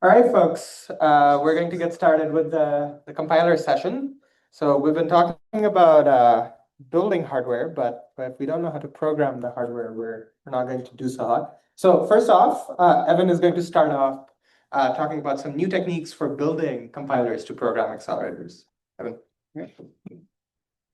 All right, folks, we're going to get started with the compiler session. So we've been talking about building hardware, but if we don't know how to program the hardware, we're not going to do so hot. So first off, Evan is going to start off talking about some new techniques for building compilers to program accelerators. Evan.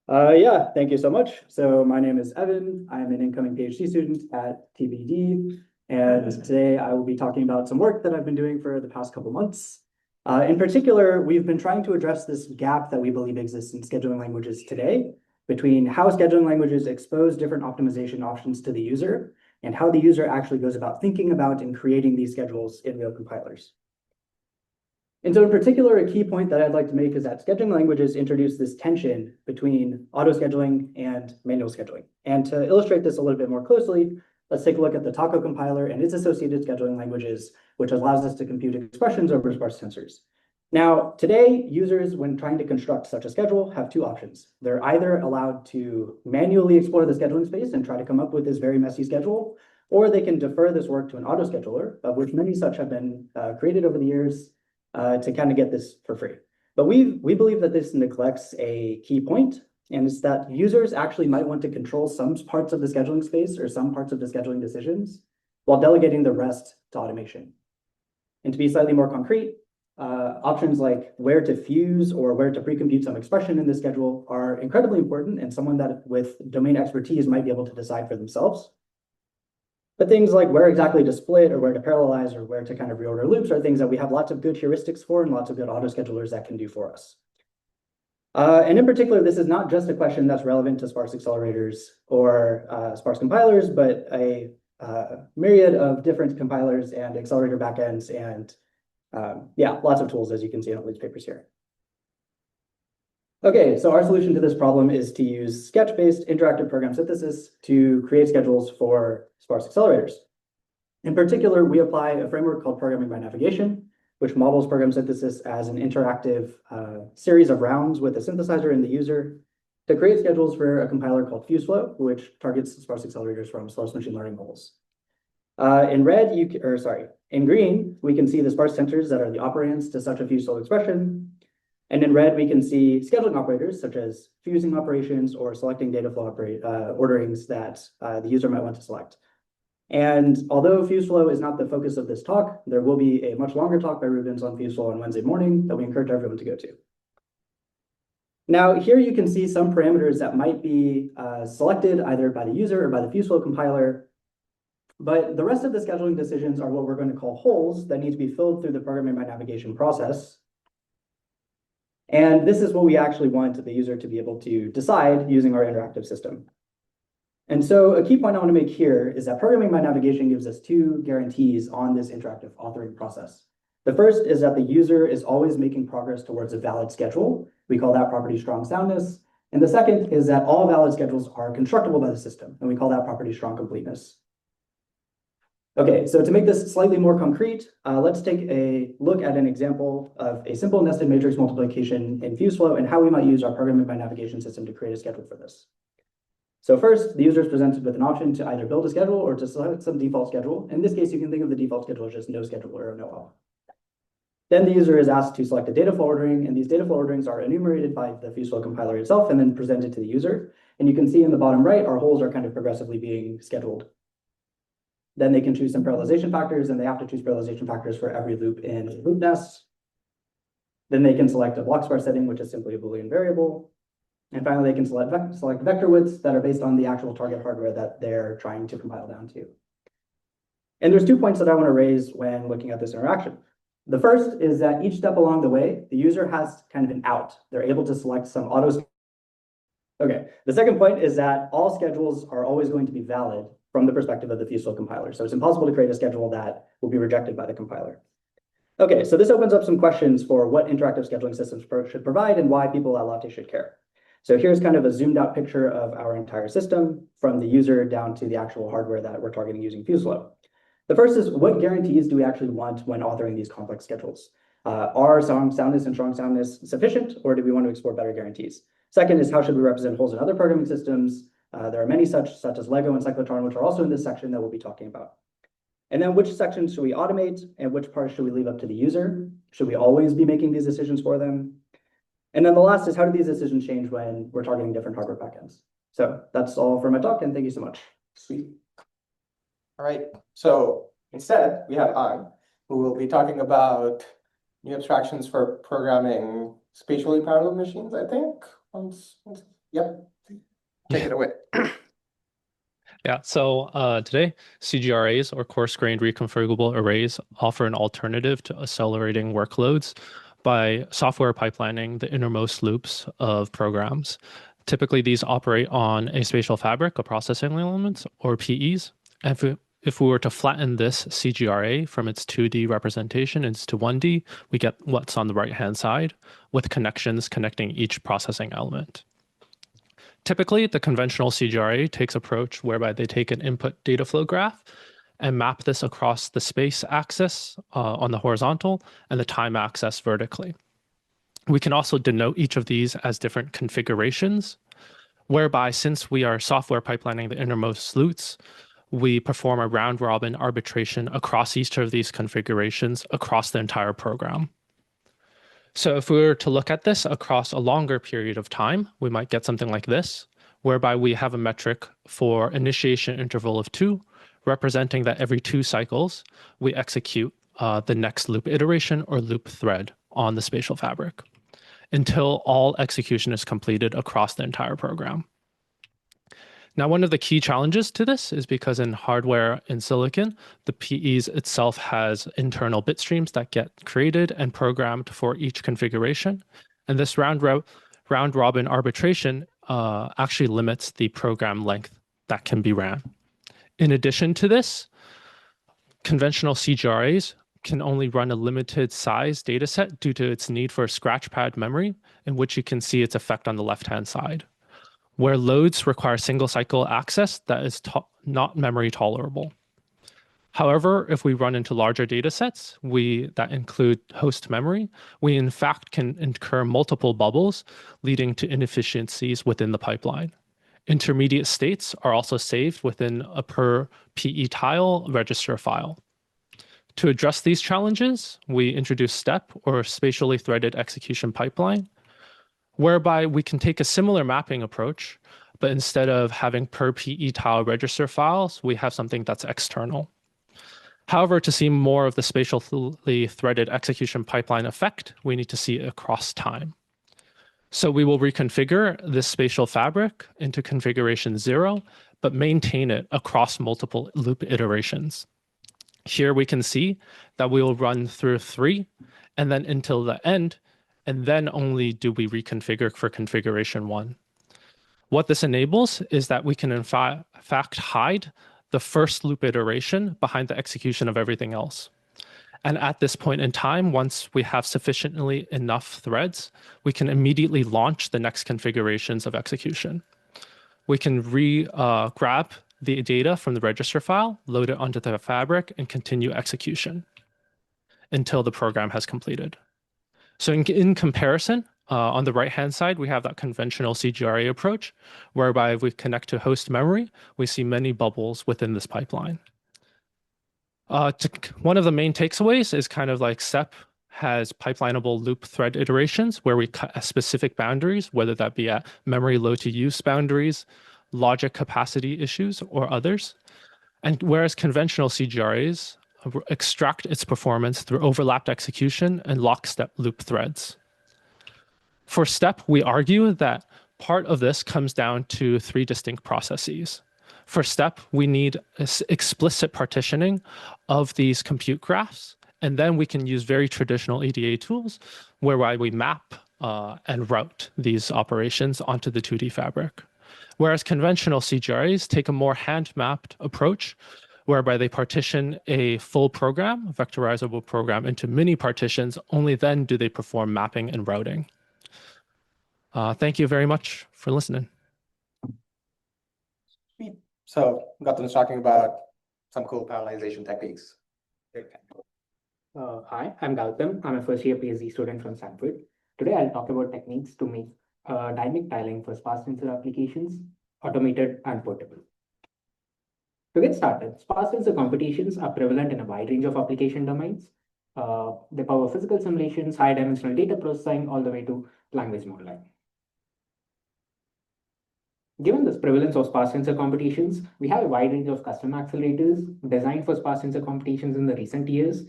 Yeah, thank you so much. So my name is Evan. I'm an incoming PhD student at TBD. And today I will be talking about some work that I've been doing for the past couple months. In particular, we've been trying to address this gap that we believe exists in scheduling languages today between how scheduling languages expose different optimization options to the user and how the user actually goes about thinking about and creating these schedules in real compilers. And so in particular, a key point that I'd like to make is that scheduling languages introduce this tension between auto-scheduling and manual scheduling. And to illustrate this a little bit more closely, let's take a look at the Taco compiler and its associated scheduling languages, which allows us to compute expressions over sparse tensors. Now, today, users, when trying to construct such a schedule, have two options. They're either allowed to manually explore the scheduling space and try to come up with this very messy schedule, or they can defer this work to an auto-scheduler, of which many such have been created over the years to kind of get this for free. But we believe that this neglects a key point, and it's that users actually might want to control some parts of the scheduling space or some parts of the scheduling decisions while delegating the rest to automation. And to be slightly more concrete, options like where to fuse or where to pre-compute some expression in the schedule are incredibly important, and someone that with domain expertise might be able to decide for themselves. But things like where exactly to split or where to parallelize or where to kind of reorder loops are things that we have lots of good heuristics for and lots of good auto-schedulers that can do for us. And in particular, this is not just a question that's relevant to sparse accelerators or sparse compilers, but a myriad of different compilers and accelerator backends and yeah, lots of tools, as you can see in all these papers here. Okay, so our solution to this problem is to use sketch-based interactive program synthesis to create schedules for sparse accelerators. In particular, we apply a framework called Programming by Navigation, which models program synthesis as an interactive series of rounds with a synthesizer and the user to create schedules for a compiler called FuseFlow, which targets sparse accelerators from sparse machine learning models. In green, we can see the sparse tensors that are the operands to such a FuseFlow expression. And in red, we can see scheduling operators such as fusing operations or selecting data flow orderings that the user might want to select. And although FuseFlow is not the focus of this talk, there will be a much longer talk by Rubens on FuseFlow on Wednesday morning that we encourage everyone to go to. Now, here you can see some parameters that might be selected either by the user or by the FuseFlow compiler. But the rest of the scheduling decisions are what we're going to call holes that need to be filled through the programming by navigation process. And this is what we actually want the user to be able to decide using our interactive system. And so a key point I want to make here is that programming by navigation gives us two guarantees on this interactive authoring process. The first is that the user is always making progress towards a valid schedule. We call that property strong soundness. And the second is that all valid schedules are constructible by the system, and we call that property strong completeness. Okay, so to make this slightly more concrete, let's take a look at an example of a simple nested matrix multiplication in FuseFlow and how we might use our programming by navigation system to create a schedule for this. So first, the user is presented with an option to either build a schedule or to select some default schedule. In this case, you can think of the default schedule as just no schedule or no op. Then the user is asked to select a data flow ordering, and these data flow orderings are enumerated by the FuseFlow compiler itself and then presented to the user. And you can see in the bottom right, our holes are kind of progressively being scheduled. Then they can choose some parallelization factors, and they have to choose parallelization factors for every loop in loop nest. Then they can select a block sparse setting, which is simply a Boolean variable. And finally, they can select vector widths that are based on the actual target hardware that they're trying to compile down to. And there's 2 points that I want to raise when looking at this interaction. The first is that each step along the way, the user has kind of an out. They're able to select some auto. Okay, the second point is that all schedules are always going to be valid from the perspective of the FuseFlow compiler. So it's impossible to create a schedule that will be rejected by the compiler. Okay, so this opens up some questions for what interactive scheduling systems should provide and why people at LATTE should care. So here's kind of a zoomed out picture of our entire system from the user down to the actual hardware that we're targeting using FuseFlow. The first is what guarantees do we actually want when authoring these complex schedules? Are soundness and strong soundness sufficient, or do we want to explore better guarantees? Second is how should we represent holes in other programming systems? There are many such as Lego and cyclotron, which are also in this section that we'll be talking about. And then which sections should we automate and which parts should we leave up to the user? Should we always be making these decisions for them? And then the last is how do these decisions change when we're targeting different hardware backends? So that's all for my talk, and thank you so much. Sweet. All right. So instead, we have Han, who will be talking about new abstractions for programming spatially parallel machines, I think. Yep. Take it away. Yeah, so today, CGRAs or coarse-grained reconfigurable arrays offer an alternative to accelerating workloads by software pipelining the innermost loops of programs. Typically, these operate on a spatial fabric of processing elements, or PEs. And if we were to flatten this CGRA from its 2D representation into 1D, we get what's on the right-hand side, with connections connecting each processing element. Typically, the conventional CGRA takes approach whereby they take an input data flow graph and map this across the space axis on the horizontal and the time axis vertically. We can also denote each of these as different configurations, whereby since we are software pipelining the innermost loops, we perform a round-robin arbitration across each of these configurations across the entire program. So if we were to look at this across a longer period of time, we might get something like this, whereby we have a metric for initiation interval of 2, representing that every 2 cycles, we execute the next loop iteration or loop thread on the spatial fabric until all execution is completed across the entire program. Now, one of the key challenges to this is because in hardware in silicon, the PEs itself has internal bit streams that get created and programmed for each configuration. And this round-robin arbitration actually limits the program length that can be ran. In addition to this, conventional CGRAs can only run a limited size dataset due to its need for scratchpad memory, in which you can see its effect on the left-hand side. Where loads require single cycle access, that is not memory tolerable. However, if we run into larger data sets that include host memory, we in fact can incur multiple bubbles, leading to inefficiencies within the pipeline. Intermediate states are also saved within a per PE tile register file. To address these challenges, we introduce STEP, or spatially threaded execution pipeline, whereby we can take a similar mapping approach, but instead of having per PE tile register files, we have something that's external. However, to see more of the spatially threaded execution pipeline effect, we need to see it across time. So we will reconfigure this spatial fabric into configuration 0, but maintain it across multiple loop iterations. Here we can see that we will run through 3, and then until the end, and then only do we reconfigure for configuration 1. What this enables is that we can in fact hide the first loop iteration behind the execution of everything else. And at this point in time, once we have sufficiently enough threads, we can immediately launch the next configurations of execution. We can grab the data from the register file, load it onto the fabric, and continue execution until the program has completed. So in comparison, on the right-hand side, we have that conventional CGRA approach, whereby if we connect to host memory, we see many bubbles within this pipeline. One of the main takeaways is kind of like STEP has pipelinable loop thread iterations where we cut specific boundaries, whether that be at memory load to use boundaries, logic capacity issues, or others. And whereas conventional CGRAs extract its performance through overlapped execution and lockstep loop threads. For STEP, we argue that part of this comes down to 3 distinct processes. For STEP, we need explicit partitioning of these compute graphs, and then we can use very traditional EDA tools whereby we map and route these operations onto the 2D fabric. Whereas conventional CGRAs take a more hand-mapped approach whereby they partition a full program, a vectorizable program, into mini partitions. Only then do they perform mapping and routing. Thank you very much for listening. So Gautam's talking about some cool parallelization techniques. Hi, I'm Gautam. I'm a first-year PhD student from Stanford. Today, I'll talk about techniques to make dynamic tiling for sparse tensor applications automated and portable. To get started, sparse tensor computations are prevalent in a wide range of application domains. They power physical simulations, high-dimensional data processing, all the way to language modeling. Given this prevalence of sparse tensor computations, we have a wide range of custom accelerators designed for sparse tensor computations in the recent years.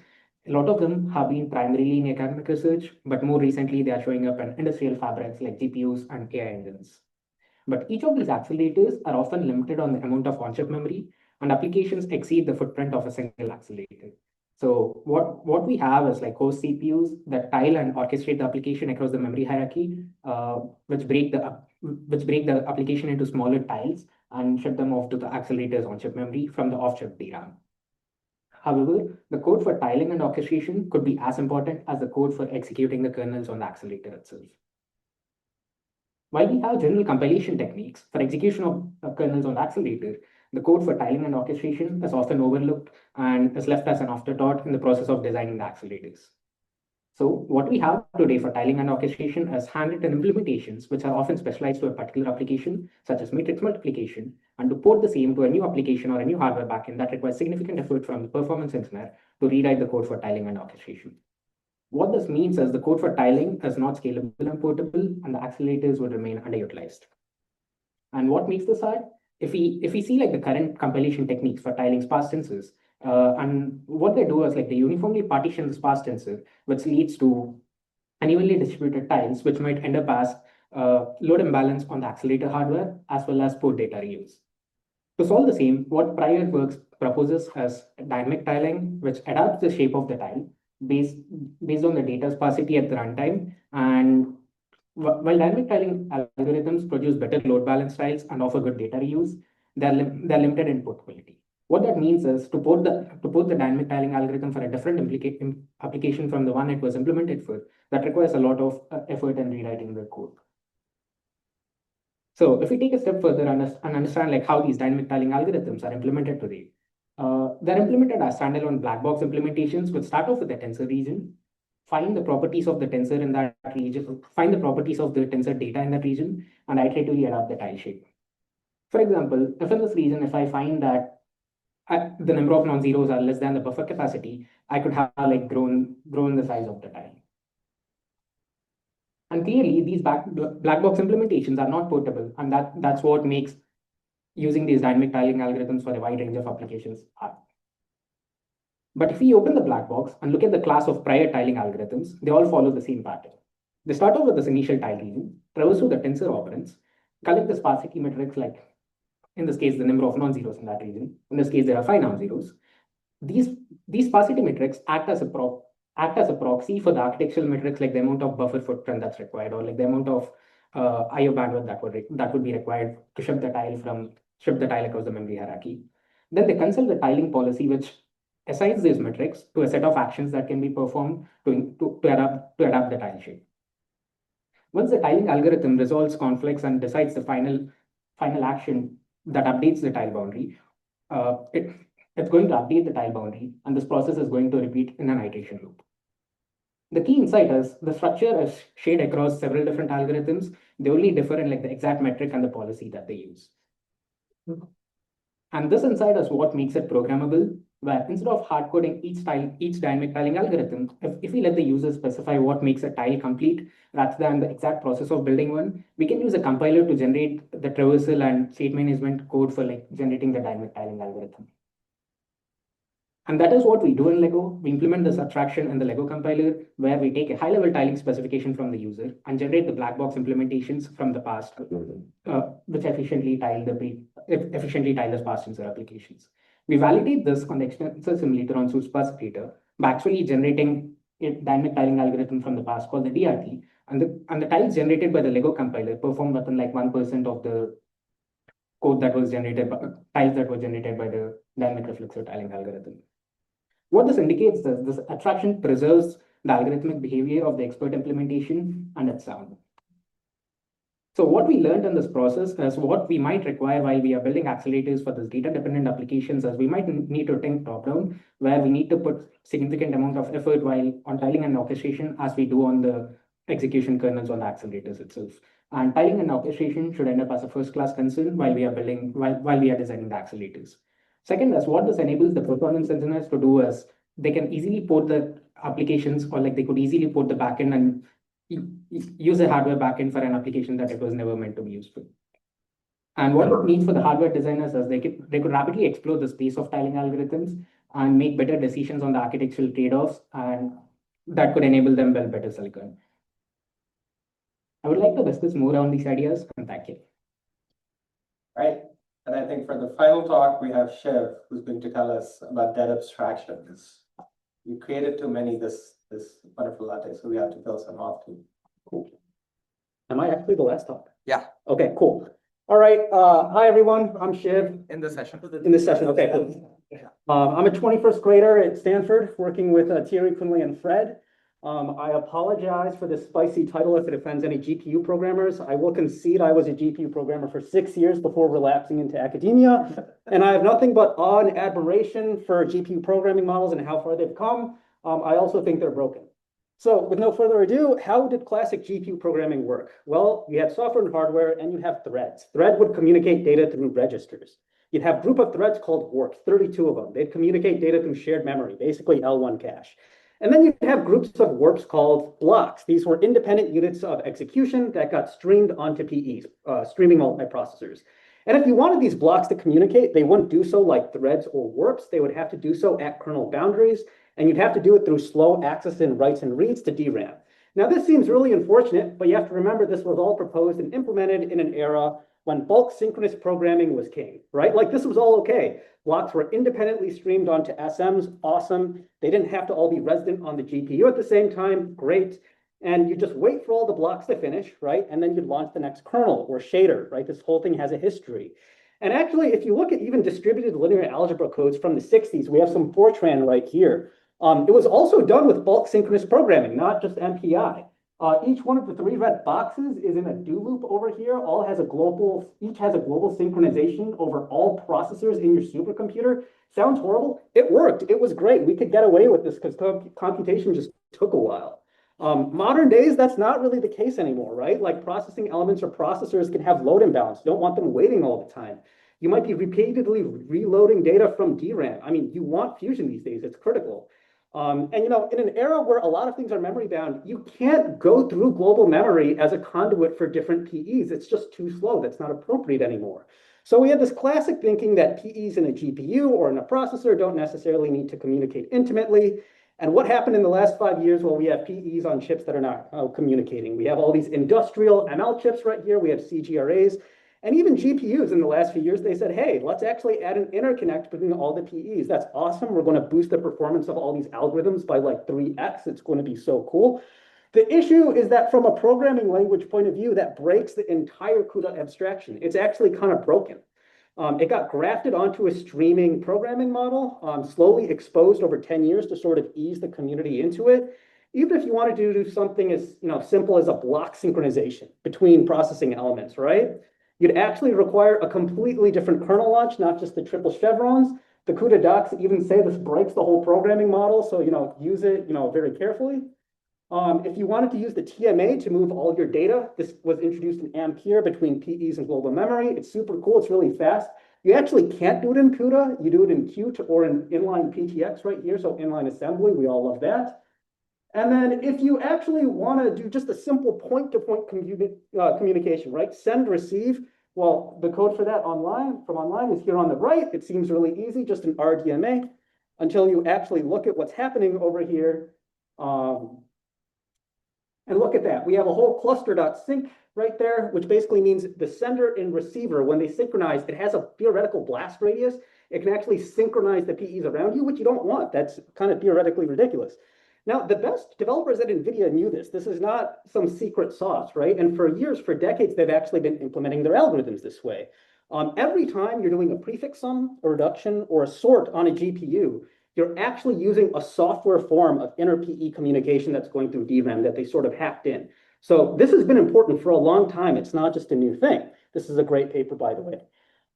A lot of them have been primarily in academic research, but more recently they are showing up in industrial fabrics like GPUs and AI engines. But each of these accelerators are often limited on the amount of on-chip memory, and applications exceed the footprint of a single accelerator. So what we have is like host CPUs that tile and orchestrate the application across the memory hierarchy, which break the application into smaller tiles and ship them off to the accelerators on-chip memory from the off-chip DRAM. However, the code for tiling and orchestration could be as important as the code for executing the kernels on the accelerator itself. While we have general compilation techniques for execution of kernels on the accelerator, the code for tiling and orchestration is often overlooked and is left as an afterthought in the process of designing the accelerators. So what we have today for tiling and orchestration is handwritten implementations, which are often specialized to a particular application, such as matrix multiplication, and to port the same to a new application or a new hardware backend that requires significant effort from the performance engineer to rewrite the code for tiling and orchestration. What this means is the code for tiling is not scalable and portable, and the accelerators would remain underutilized. And what makes this hard? If we see like the current compilation techniques for tiling sparse tensors, and what they do is like they uniformly partition the sparse tensor, which leads to unevenly distributed tiles, which might end up as load imbalance on the accelerator hardware as well as poor data reuse. To solve the same, what prior works proposes as dynamic tiling, which adapts the shape of the tile based on the data sparsity at the runtime. And while dynamic tiling algorithms produce better load balance tiles and offer good data reuse, they're limited in portability. What that means is to port the dynamic tiling algorithm for a different application from the one it was implemented for, that requires a lot of effort in rewriting the code. So if we take a step further and understand like how these dynamic tiling algorithms are implemented today, they're implemented as standalone black box implementations, which start off with the tensor region, find the properties of the tensor in that region, find the properties of the tensor data in that region, and iteratively adapt the tile shape. For example, if in this region, if I find that the number of non-zeros are less than the buffer capacity, I could have like grown the size of the tile. And clearly, these black box implementations are not portable, and that's what makes using these dynamic tiling algorithms for a wide range of applications hard. But if we open the black box and look at the class of prior tiling algorithms, they all follow the same pattern. They start off with this initial tile region, traverse through the tensor operands, collect the sparsity metrics, like in this case, the number of non-zeros in that region. In this case, there are 5 non-zeros. These sparsity metrics act as a proxy for the architectural metrics, like the amount of buffer footprint that's required, or like the amount of IO bandwidth that would be required to ship the tile across the memory hierarchy. Then they consult the tiling policy, which assigns these metrics to a set of actions that can be performed to adapt the tile shape. Once the tiling algorithm resolves conflicts and decides the final action that updates the tile boundary, it's going to update the tile boundary, and this process is going to repeat in an iteration loop. The key insight is the structure is shared across several different algorithms. They only differ in like the exact metric and the policy that they use. And this insight is what makes it programmable, where instead of hard coding each dynamic tiling algorithm, if we let the user specify what makes a tile complete rather than the exact process of building one, we can use a compiler to generate the traversal and state management code for like generating the dynamic tiling algorithm. And that is what we do in Lego. We implement this abstraction in the Lego compiler, where we take a high-level tiling specification from the user and generate the black box implementations from the past, which efficiently tile the sparse tensor applications. We validate this on the extensor simulator on source sparse data by actually generating a dynamic tiling algorithm from the past called the DRT, and the tiles generated by the Lego compiler perform within like 1% of the code that was generated by tiles that were generated by the dynamic reflexive tiling algorithm. What this indicates is this abstraction preserves the algorithmic behavior of the expert implementation and its sound. So what we learned in this process is what we might require while we are building accelerators for this data-dependent applications, as we might need to think top-down, where we need to put significant amount of effort while on tiling and orchestration as we do on the execution kernels on the accelerators itself. And tiling and orchestration should end up as a first-class concern while we are designing the accelerators. Second is what this enables the performance engineers to do is they can easily port the applications, or like they could easily port the backend and use a hardware backend for an application that it was never meant to be used for. And what it means for the hardware designers is they could rapidly explore the space of tiling algorithms and make better decisions on the architectural trade-offs, and that could enable them build better silicon. I would like to discuss more on these ideas, and thank you. Right. And I think for the final talk, we have Shiv, who's going to tell us about dead abstractions. You created too many this wonderful latte, so we have to fill some off too. Cool. Am I actually the last talk? Yeah. Okay, cool. All right. Hi, everyone. I'm Shiv. In this session. In this session, okay, cool. I'm a 21st grader at Stanford, working with Thierry, Kunle, and Fred. I apologize for this spicy title if it offends any GPU programmers. I will concede I was a GPU programmer for 6 years before relapsing into academia, and I have nothing but awe and admiration for GPU programming models and how far they've come. I also think they're broken. So with no further ado, how did classic GPU programming work? Well, you had software and hardware, and you have threads. Thread would communicate data through registers. You'd have a group of threads called works, 32 of them. They'd communicate data through shared memory, basically L1 cache. And then you'd have groups of works called blocks. These were independent units of execution that got streamed onto PEs, streaming multiprocessors. And if you wanted these blocks to communicate, they wouldn't do so like threads or works. They would have to do so at kernel boundaries, and you'd have to do it through slow access and writes and reads to DRAM. Now, this seems really unfortunate, but you have to remember this was all proposed and implemented in an era when bulk synchronous programming was king, right? Like this was all okay. Blocks were independently streamed onto SMs, awesome. They didn't have to all be resident on the GPU at the same time, great. And you just wait for all the blocks to finish, right? And then you'd launch the next kernel or shader, right? This whole thing has a history. And actually, if you look at even distributed linear algebra codes from the 60s, we have some Fortran right here. It was also done with bulk synchronous programming, not just MPI. Each one of the 3 red boxes is in a do loop over here. Each has a global synchronization over all processors in your supercomputer. Sounds horrible? It worked. It was great. We could get away with this because computation just took a while. Modern days, that's not really the case anymore, right? Like processing elements or processors can have load imbalance. You don't want them waiting all the time. You might be repeatedly reloading data from DRAM. I mean, you want fusion these days. It's critical. And in an era where a lot of things are memory bound, you can't go through global memory as a conduit for different PEs. It's just too slow. That's not appropriate anymore. So we had this classic thinking that PEs in a GPU or in a processor don't necessarily need to communicate intimately. And what happened in the last 5 years? Well, we have PEs on chips that are not communicating. We have all these industrial ML chips right here. We have CGRAs. And even GPUs in the last few years, they said, hey, let's actually add an interconnect between all the PEs. That's awesome. We're going to boost the performance of all these algorithms by like 3x. It's going to be so cool. The issue is that from a programming language point of view, that breaks the entire CUDA abstraction. It's actually kind of broken. It got grafted onto a streaming programming model, slowly exposed over 10 years to sort of ease the community into it. Even if you wanted to do something as simple as a block synchronization between processing elements, right? You'd actually require a completely different kernel launch, not just the triple chevrons. The CUDA docs even say this breaks the whole programming model, so use it very carefully. If you wanted to use the TMA to move all your data, this was introduced in Ampere between PEs and global memory. It's super cool. It's really fast. You actually can't do it in CUDA. You do it in Qt or in inline PTX right here, so inline assembly. We all love that. And then if you actually want to do just a simple point-to-point communication, right? Send, receive. Well, the code for that from online is here on the right. It seems really easy, just an RDMA, until you actually look at what's happening over here. And look at that. We have a whole cluster.sync right there, which basically means the sender and receiver, when they synchronize, it has a theoretical blast radius. It can actually synchronize the PEs around you, which you don't want. That's kind of theoretically ridiculous. Now, the best developers at NVIDIA knew this. This is not some secret sauce, right? And for years, for decades, they've actually been implementing their algorithms this way. Every time you're doing a prefix sum, a reduction, or a sort on a GPU, you're actually using a software form of inter-PE communication that's going through DRAM that they sort of hacked in. So this has been important for a long time. It's not just a new thing. This is a great paper, by the way.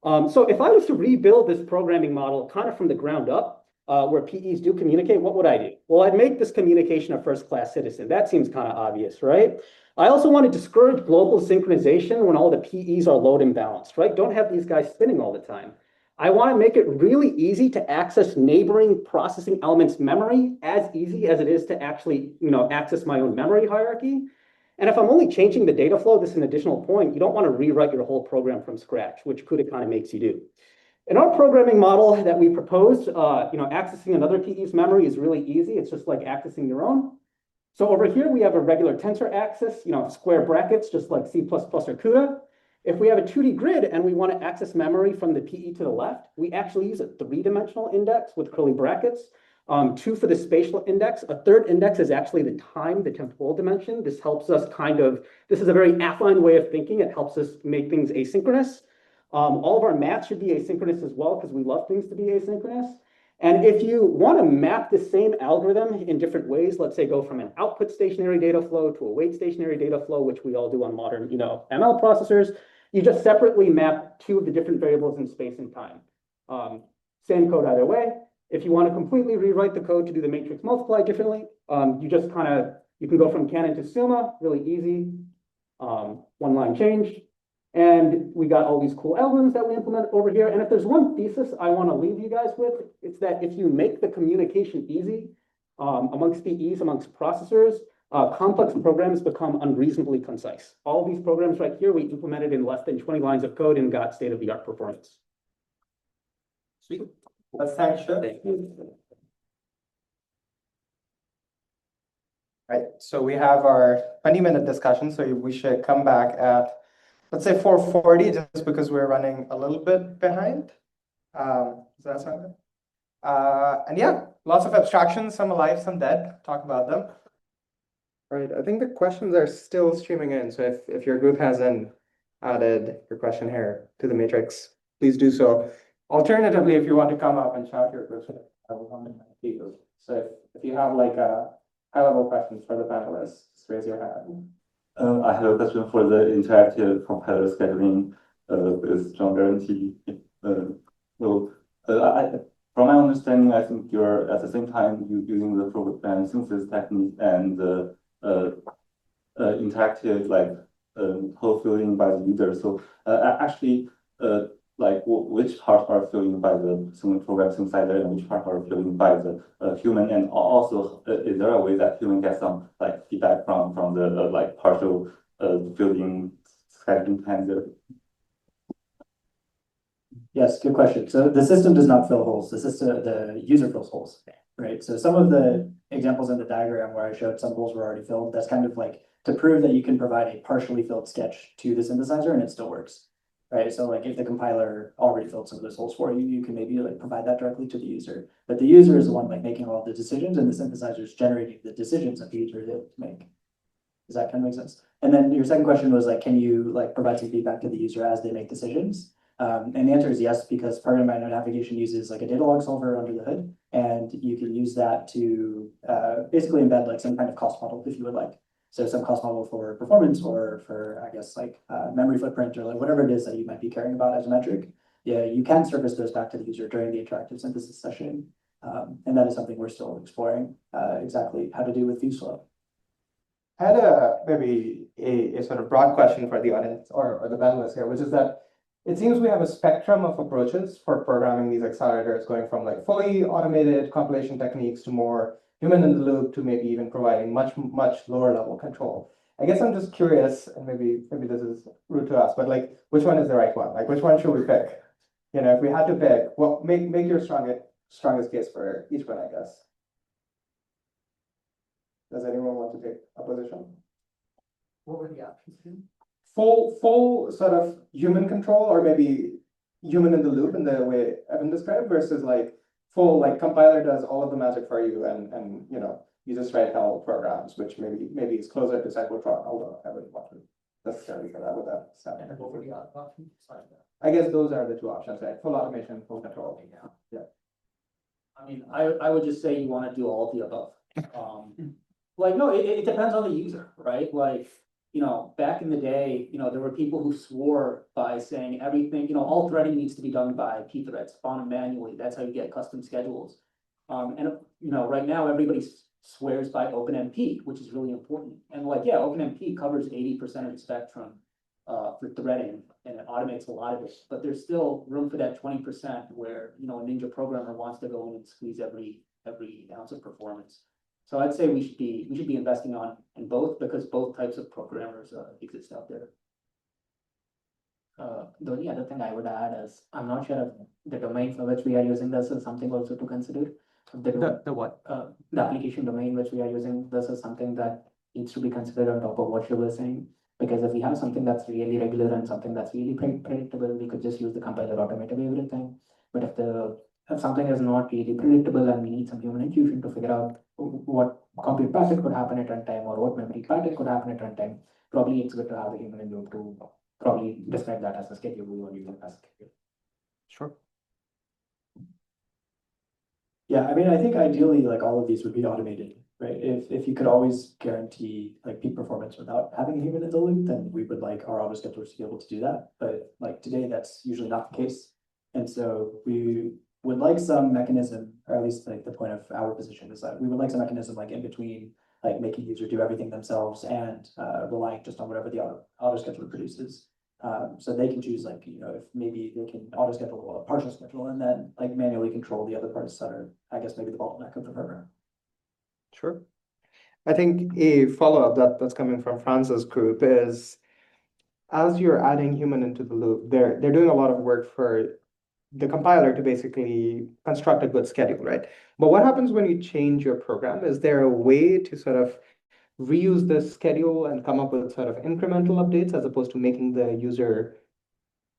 So if I was to rebuild this programming model kind of from the ground up, where PEs do communicate, what would I do? Well, I'd make this communication a first-class citizen. That seems kind of obvious, right? I also want to discourage global synchronization when all the PEs are load imbalanced, right? Don't have these guys spinning all the time. I want to make it really easy to access neighboring processing elements memory, as easy as it is to actually, access my own memory hierarchy. And if I'm only changing the data flow, this is an additional point, you don't want to rewrite your whole program from scratch, which CUDA kind of makes you do. In our programming model that we proposed, accessing another PE's memory is really easy. It's just like accessing your own. So over here, we have a regular tensor axis, square brackets, just like C++ or CUDA. If we have a 2D grid and we want to access memory from the PE to the left, we actually use a 3-dimensional index with curly brackets. 2 for the spatial index. A third index is actually the time, the temporal dimension. This helps us this is a very affine way of thinking. It helps us make things asynchronous. All of our math should be asynchronous as well because we love things to be asynchronous. And if you want to map the same algorithm in different ways, let's say go from an output stationary data flow to a wait stationary data flow, which we all do on modern ML processors, you just separately map 2 of the different variables in space and time. Same code either way. If you want to completely rewrite the code to do the matrix multiply differently, you can go from canon to summa, really easy, 1-line change. And we got all these cool algorithms that we implement over here. And if there's one thesis I want to leave you guys with, it's that if you make the communication easy amongst PEs, amongst processors, complex programs become unreasonably concise. All of these programs right here, we implemented in less than 20 lines of code and got state-of-the-art performance. Sweet. Let's thank Shiv. Right, so we have our 20-minute discussion, so we should come back at, let's say 4:40, just because we're running a little bit behind. Does that sound good? And yeah, lots of abstractions, some alive, some dead. Talk about them. Right, I think the questions are still streaming in, so if your group hasn't added your question here to the matrix, please do so. Alternatively, if you want to come up and shout your question, I will come and you. So if you have like a high-level questions for the panelists, just raise your hand. I have a question for the interactive compiler scheduling with strong guarantee. From my understanding, I think you're at the same time using the program synthesis technique and interactive whole filling by the user. So actually, which parts are filled by the program synthesizer and which parts are filled by the human? And also, is there a way that human gets some feedback from the partial filling scheduling time there? Yes, good question. So the system does not fill holes. The user fills holes, right? So some of the examples in the diagram where I showed some holes were already filled, that's kind of like to prove that you can provide a partially filled sketch to the synthesizer and it still works. Right, so if the compiler already filled some of those holes for you, you can maybe provide that directly to the user. But the user is the one making all of the decisions, and the synthesizer is generating the decisions that the user is able to make. Does that kind of make sense? And then your second question was can you provide some feedback to the user as they make decisions? And the answer is yes, because programmable navigation uses a data log solver under the hood, and you can use that to basically embed some kind of cost model if you would like. So some cost model for performance or for, I guess, memory footprint or whatever it is that you might be caring about as a metric. Yeah, you can surface those back to the user during the interactive synthesis session. And that is something we're still exploring exactly how to do with FuseFlow. I had maybe a sort of broad question for the audience or the panelists here, which is that it seems we have a spectrum of approaches for programming these accelerators, going from fully automated compilation techniques to more human in the loop to maybe even providing much lower level control. I guess I'm just curious, and maybe this is rude to ask, but which one is the right one? Which one should we pick? If we had to pick, well, make your strongest case for each one, I guess. Does anyone want to take a position? What were the options? Full sort of human control, or maybe human in the loop in the way Evan described, versus full compiler does all of the magic for you, and you just write hell programs, which maybe is closer to cyclotron, although I wouldn't want to necessarily for that with that standard. What were the other options? I guess those are the two options, right? Full automation, full control. Yeah. I mean, I would just say you want to do all of the above. No, it depends on the user, right? Back in the day, there were people who swore by saying everything, all threading needs to be done by p-threads, spawn them manually. That's how you get custom schedules. Right now everybody swears by OpenMP, which is really important. And OpenMP covers 80% of the spectrum. for threading, and it automates a lot of it, but there's still room for that 20% where, you know, a Ninja programmer wants to go in and squeeze every ounce of performance. So I'd say we should be investing in both, because both types of programmers exist out there. The only other thing I would add is, I'm not sure if the domain for which we are using this is something also to consider. The what? The application domain which we are using this is something that needs to be considered on top of what you were saying. Because if we have something that's really regular and something that's really predictable, we could just use the compiler automate everything. But if something is not really predictable and we need some human intuition to figure out what compute packet could happen at runtime or what memory packet could happen at runtime, probably it's good to have the human in loop to probably describe that as a schedule or use it as a schedule. Sure. Yeah, I mean, I think ideally, like all of these would be automated, right? If you could always guarantee like peak performance without having a human in the loop, then we would like our auto schedulers to be able to do that. But like today, that's usually not the case. And so we would like some mechanism, or at least like the point of our position is that we would like some mechanism like in between, like making user do everything themselves and relying just on whatever the auto scheduler produces. So they can choose like, you know, if maybe they can auto schedule a partial schedule and then like manually control the other parts that are, I guess, maybe the bottleneck of the program. Sure. I think a follow-up that's coming from France's group is, as you're adding human into the loop, they're doing a lot of work for the compiler to basically construct a good schedule, right? But what happens when you change your program? Is there a way to sort of reuse the schedule and come up with sort of incremental updates as opposed to making the user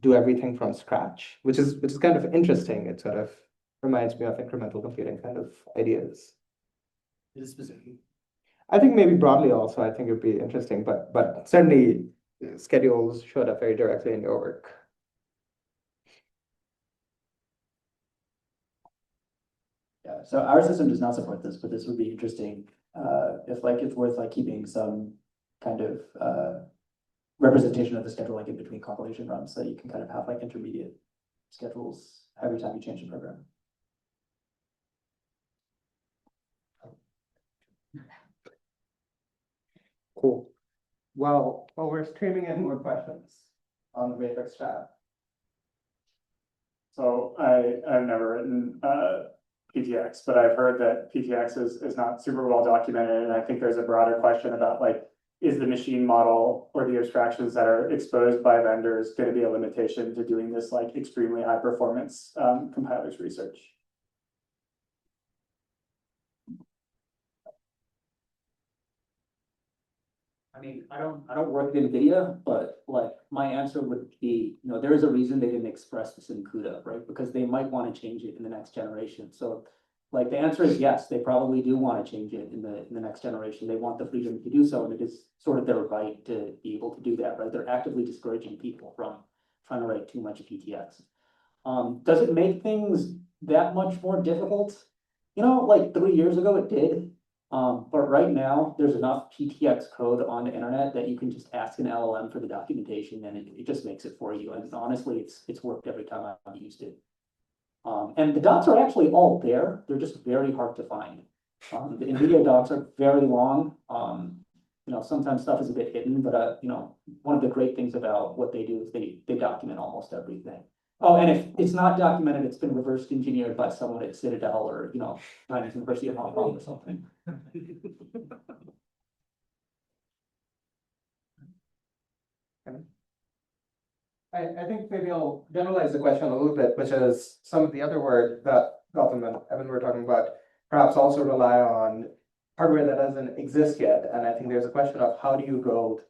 do everything from scratch, which is kind of interesting. It sort of reminds me of incremental computing kind of ideas. It is specific. I think maybe broadly also, I think it'd be interesting, but certainly schedules showed up very directly in your work. Yeah, so our system does not support this, but this would be interesting. If like it's worth like keeping some kind of representation of the schedule like in between compilation runs, so you can kind of have like intermediate schedules every time you change the program. Cool. Well, we're streaming in more questions on the Matrix chat. So I've never written PTX, but I've heard that PTX is not super well documented, and I think there's a broader question about like, is the machine model or the abstractions that are exposed by vendors going to be a limitation to doing this like extremely high performance compilers research? I mean, I don't work at NVIDIA, but like my answer would be, you know, there is a reason they didn't express this in CUDA, right? Because they might want to change it in the next generation. So like the answer is yes, they probably do want to change it in the next generation. They want the freedom to do so, and it is sort of their right to be able to do that, right? They're actively discouraging people from trying to write too much PTX. Does it make things that much more difficult? You know, like 3 years ago it did. But right now there's enough PTX code on the internet that you can just ask an LLM for the documentation and it just makes it for you. And honestly, it's worked every time I've used it. And the docs are actually all there. They're just very hard to find. The NVIDIA docs are very long. You know, sometimes stuff is a bit hidden, but you know, one of the great things about what they do is they document almost everything. Oh, and if it's not documented, it's been reverse engineered by someone at Citadel or, you know, Chinese University of Hong Kong or something. I think maybe I'll generalize the question a little bit, which is some of the other work that Gautam and Evan were talking about perhaps also rely on hardware that doesn't exist yet. And I think there's a question of how do you build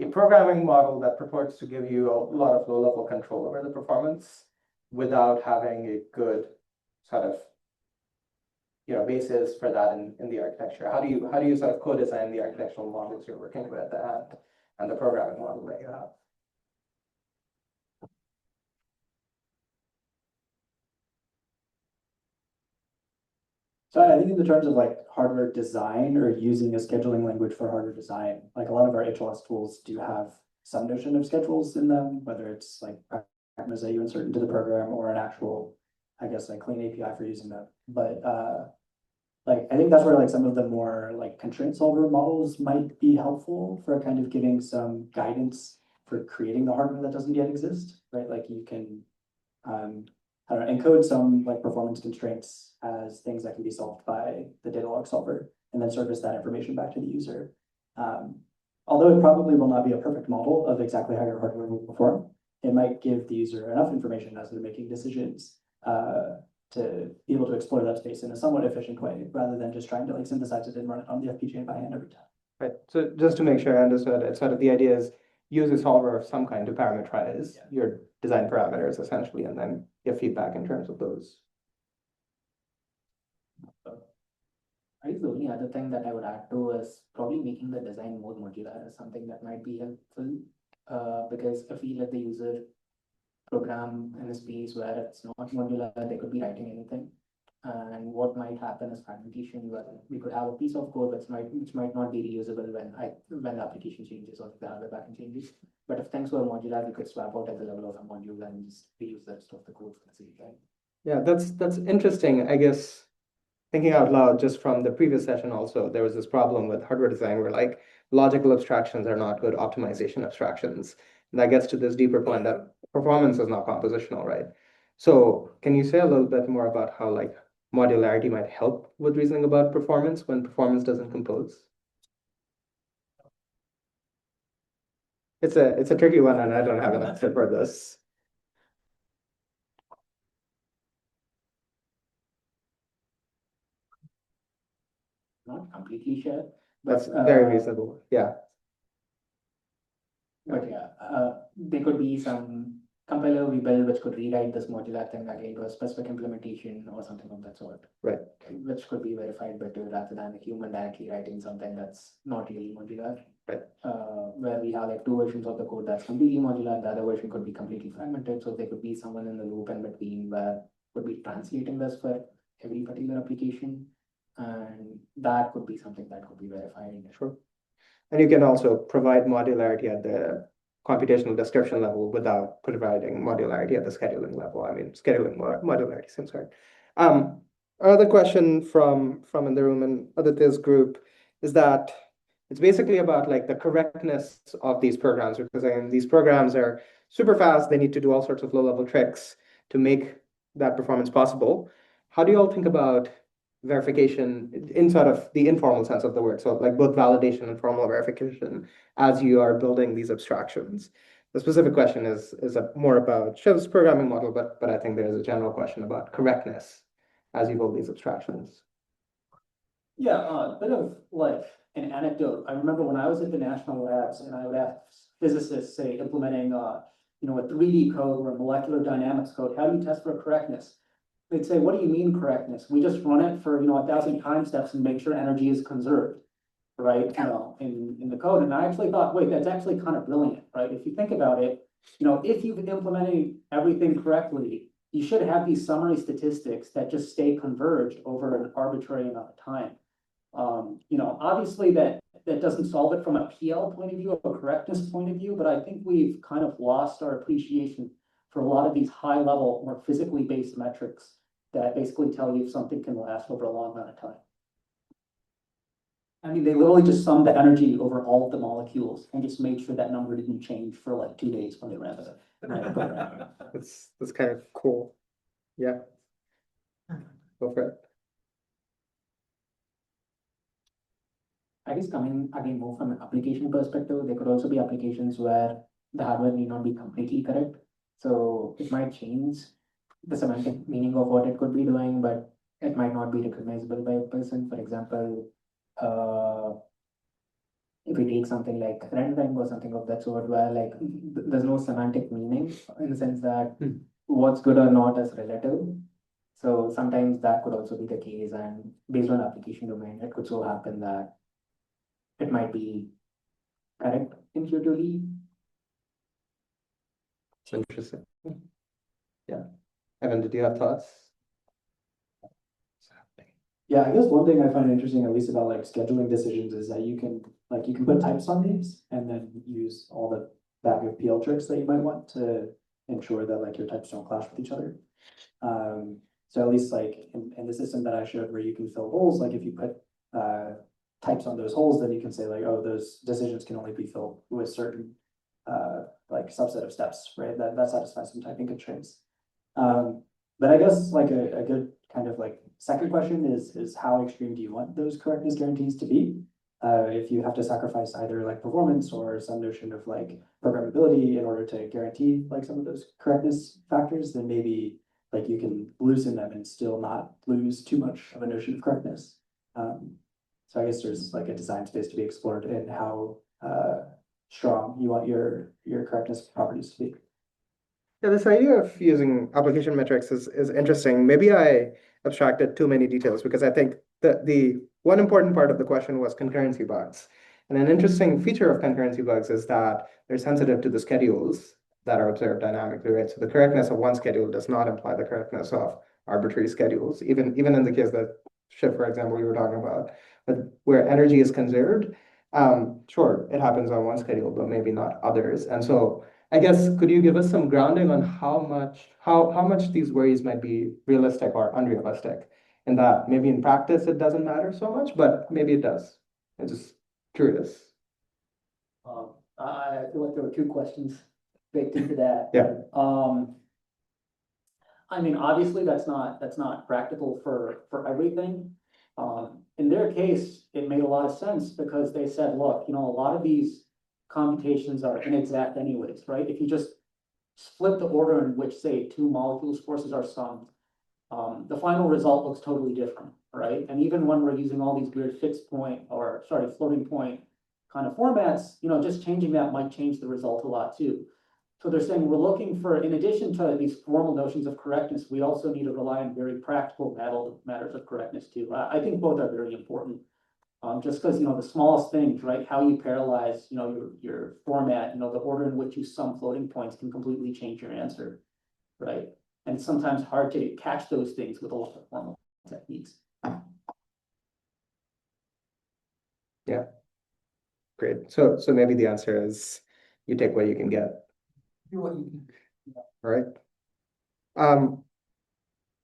a programming model that purports to give you a lot of low-level control over the performance without having a good sort of, you know, basis for that in the architecture. How do you sort of co-design the architectural models you're working with and the programming model that you have? So I think in the terms of like hardware design or using a scheduling language for hardware design, like a lot of our HLS tools do have some notion of schedules in them, whether it's like pragmas that you insert into the program or an actual, I guess, like clean API for using them. But like I think that's where like some of the more like constraint solver models might be helpful for kind of giving some guidance for creating the hardware that doesn't yet exist, right? Like you can, I don't know, encode some like performance constraints as things that can be solved by the data log solver, and then surface that information back to the user. Although it probably will not be a perfect model of exactly how your hardware will perform, it might give the user enough information as they're making decisions to be able to explore that space in a somewhat efficient way, rather than just trying to like synthesize it and run it on the FPGA by hand every time. Right. So just to make sure I understood it, sort of the idea is use a solver of some kind to parameterize your design parameters essentially, and then give feedback in terms of those. I guess the only other thing that I would add to is probably making the design more modular is something that might be helpful. Because if we let the user program in a space where it's not modular, they could be writing anything. And what might happen is fragmentation, where we could have a piece of code which might not be reusable when the application changes or the hardware backend changes. But if things were modular, we could swap out at the level of a module and just reuse the rest of the code for the same time. Yeah, that's interesting. I guess thinking out loud, just from the previous session also, there was this problem with hardware design where like logical abstractions are not good optimization abstractions. And that gets to this deeper point that performance is not compositional, right? So can you say a little bit more about how like modularity might help with reasoning about performance when performance doesn't compose? It's a tricky one, and I don't have an answer for this. Not completely sure. That's very reasonable. Yeah. But yeah, there could be some compiler we build which could rewrite this modular thing again to a specific implementation or something of that sort. Right. Which could be verified better rather than a human directly writing something that's not really modular. Right. Where we have like two versions of the code that's completely modular, the other version could be completely fragmented. So there could be someone in the loop in between where could be translating this for every particular application. And that could be something that could be verified. Sure. And you can also provide modularity at the computational description level without providing modularity at the scheduling level. I mean, scheduling modularity seems hard. Another question from in the room and Aditya's group is that it's basically about like the correctness of these programs, because again, these programs are super fast. They need to do all sorts of low-level tricks to make that performance possible. How do you all think about verification in sort of the informal sense of the word? So like both validation and formal verification as you are building these abstractions. The specific question is more about Shiv's programming model, but I think there's a general question about correctness as you build these abstractions. Yeah, a bit of like an anecdote. I remember when I was at the national labs and I would have physicists say implementing a 3D code or a molecular dynamics code, how do you test for correctness? They'd say, what do you mean correctness? We just run it for 1,000 time steps and make sure energy is conserved, right? In the code. And I actually thought, wait, that's actually kind of brilliant, right? If you think about it, if you've implemented everything correctly, you should have these summary statistics that just stay converged over an arbitrary amount of time. Obviously that doesn't solve it from a PL point of view or a correctness point of view, but I think we've kind of lost our appreciation for a lot of these high level, more physically based metrics that basically tell you if something can last over a long amount of time. I mean, they literally just summed the energy over all of the molecules and just made sure that number didn't change for like 2 days when they ran it. That's kind of cool. Yeah. Go for it. I guess coming again more from an application perspective, there could also be applications where the hardware may not be completely correct. So it might change the semantic meaning of what it could be doing, but it might not be recognizable by a person. For example, if we take something like rendering or something of that sort, where like there's no semantic meaning in the sense that what's good or not is relative. So sometimes that could also be the case, and based on application domain, it could so happen that it might be correct intuitively. It's interesting. Yeah. Evan, did you have thoughts? Yeah, I guess one thing I find interesting, at least about like scheduling decisions, is that you can put types on these and then use all the back of PL tricks that you might want to ensure that like your types don't clash with each other. So at least like in the system that I showed where you can fill holes, like if you put types on those holes, then you can say like, oh, those decisions can only be filled with certain like subset of steps, right? That satisfies some typing constraints. But I guess like a good kind of like second question is how extreme do you want those correctness guarantees to be? If you have to sacrifice either like performance or some notion of like programmability in order to guarantee like some of those correctness factors, then maybe like you can loosen them and still not lose too much of a notion of correctness. So I guess there's like a design space to be explored in how strong you want your correctness properties to be. Yeah, this idea of using application metrics is interesting. Maybe I abstracted too many details because I think the one important part of the question was concurrency bugs. And an interesting feature of concurrency bugs is that they're sensitive to the schedules that are observed dynamically, right? So the correctness of one schedule does not imply the correctness of arbitrary schedules, even in the case that shift, for example, we were talking about, but where energy is conserved, sure, it happens on one schedule, but maybe not others. And so I guess, could you give us some grounding on how much these worries might be realistic or unrealistic? In that maybe in practice it doesn't matter so much, but maybe it does. I'm just curious. I feel like there were two questions baked into that. Yeah. I mean, obviously that's not practical for everything. In their case, it made a lot of sense because they said, look, a lot of these computations are inexact anyways, right? If you just split the order in which, say, two molecules' forces are summed, the final result looks totally different, right? And even when we're using all these weird floating point kind of formats, just changing that might change the result a lot too. So they're saying we're looking for, in addition to these formal notions of correctness, we also need to rely on very practical matters of correctness too. I think both are very important. Just because, the smallest things, right? How you parallelize, your format, the order in which you sum floating points can completely change your answer, right? And it's sometimes hard to catch those things with a lot of formal techniques. Yeah. Great. So maybe the answer is you take what you can get. All right.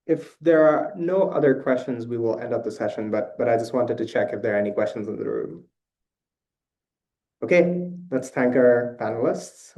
If there are no other questions, we will end up the session, but I just wanted to check if there are any questions in the room. Okay, let's thank our panelists.